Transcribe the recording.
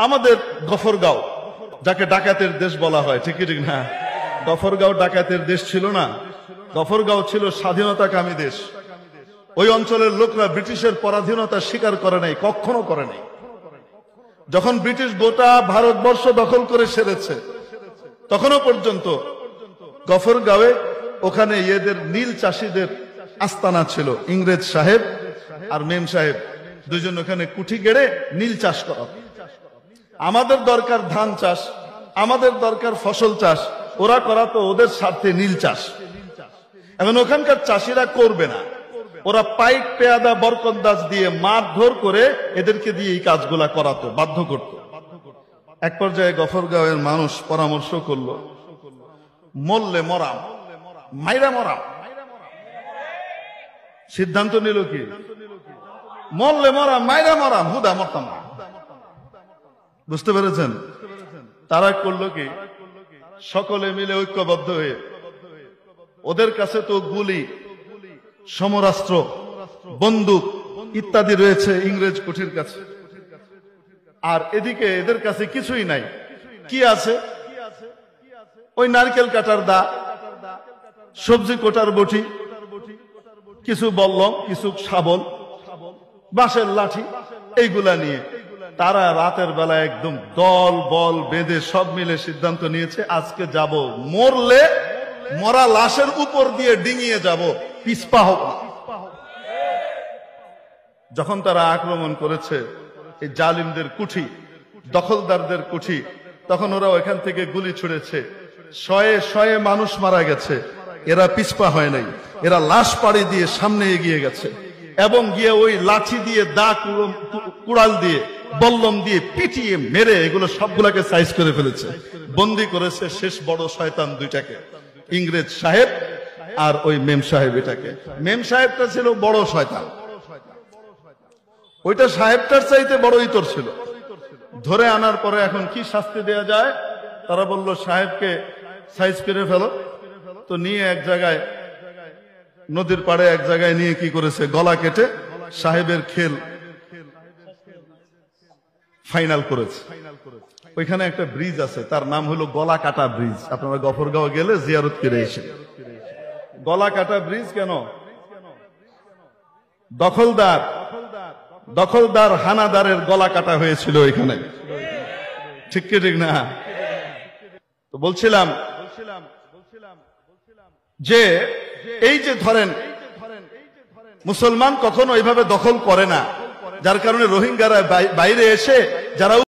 আমাদের গফরগাঁও, যাকে ডাকাতের দেশ বলা হয়, ঠিক ঠিক না? গফরগাঁও ডাকাতের দেশ ছিল না। গফরগাঁও ছিল স্বাধীনতাকামী দেশ। ওই অঞ্চলের লোকরা ব্রিটিশের পরাধীনতা স্বীকার করে নাই, কখনো করে নাই। যখন ব্রিটিশ গোটা ভারতবর্ষ দখল করে সেরেছে, তখনও পর্যন্ত গফরগাঁওয়ে ওখানে এদের নীল চাষীদের আস্তানা ছিল। ইংরেজ সাহেব আর মেম সাহেব দুজন ওখানে কুঠি গেড়ে নীল চাষ করা। আমাদের দরকার ধান চাষ, আমাদের দরকার ফসল চাষ, ওরা করা তো ওদের স্বার্থে নীল চাষ। এখন ওখানকার চাষিরা করবে না, ওরা পাইক পেয়াদা বরকন্দাজ দিয়ে মারধর করে এদেরকে দিয়ে এই কাজগুলা করাতো, বাধ্য করত। এক পর্যায়ে গফরগাঁওয়ের মানুষ পরামর্শ করলো, মরলে মরাম, মাইরা মরাম। সিদ্ধান্ত নিল কি, মরলে মরাম, মাইরা মরাম, হুদা মরতাম না। বুঝতে পেরেছেন? তারা করলো কি, সকলে মিলে ঐক্যবদ্ধ হয়ে, ওদের কাছে তো গুলি, সমরাস্ত্র, বন্দুক ইত্যাদি রয়েছে ইংরেজ কুঠির কাছে, আর এদিকে এদের কাছে কিছুই নাই। কি আছে? ওই নারকেল কাটার দা, সবজি কোটার বটি, কিছু বল্লম, কিছু শাবল, বাঁশের লাঠি, এইগুলা নিয়ে তারা রাতের বেলা একদম দল বল বেঁধে সব মিলে সিদ্ধান্ত নিয়েছে, আজকে যাব, মরলে মরা লাশের উপর দিয়ে ডিঙিয়ে যাব, পিছপা হব না। যখন তারা আক্রমণ করেছে এই জালিমদের কুঠি, দখলদারদের কুঠি, তখন ওরা ওইখান থেকে গুলি ছুড়েছে। শয়ে শয়ে মানুষ মারা গেছে। এরা পিছপা হয় নাই, এরা লাশ পাড়ি দিয়ে সামনে এগিয়ে গেছে এবং গিয়ে ওই লাঠি দিয়ে, দা, কুড়াল দিয়ে, বল্লম দিয়ে পিটিয়ে মেরে এগুলো সবগুলাকে সাইজ করে ফেলেছে। বন্দি করেছে শেষ বড় শয়তান দুইটাকে, ইংরেজ সাহেব আর ওই মেম সাহেব। এটাকে মেম সাহেবটা ছিল বড় শয়তান, ওইটা সাহেবটার চাইতে বড় ইতর ছিল। ধরে আনার পরে এখন কি শাস্তি দেয়া যায়? তারা বলল, সাহেবকে সাইজ করে ফেলো। তো নিয়ে এক জায়গায়, নদীর পাড়ে এক জায়গায় নিয়ে কি করেছে, গলা কেটে সাহেবের খেল ফাইনাল করেছে। ওইখানে একটা ব্রিজ আছে, তার নাম হলো গলা কাটা ব্রিজ। আপনারা গফরগাঁও গেলে জিয়ারত করে এসে। গলা কাটা ব্রিজ কেন? দখলদার হানাদারের গলা কাটা হয়েছিল এখানে, ঠিক কি ঠিক না? তো বলছিলাম যে এই যে ধরেন, মুসলমান কখনো এইভাবে দখল করে না, যার কারণে রোহিঙ্গারা বাইরে এসে যারা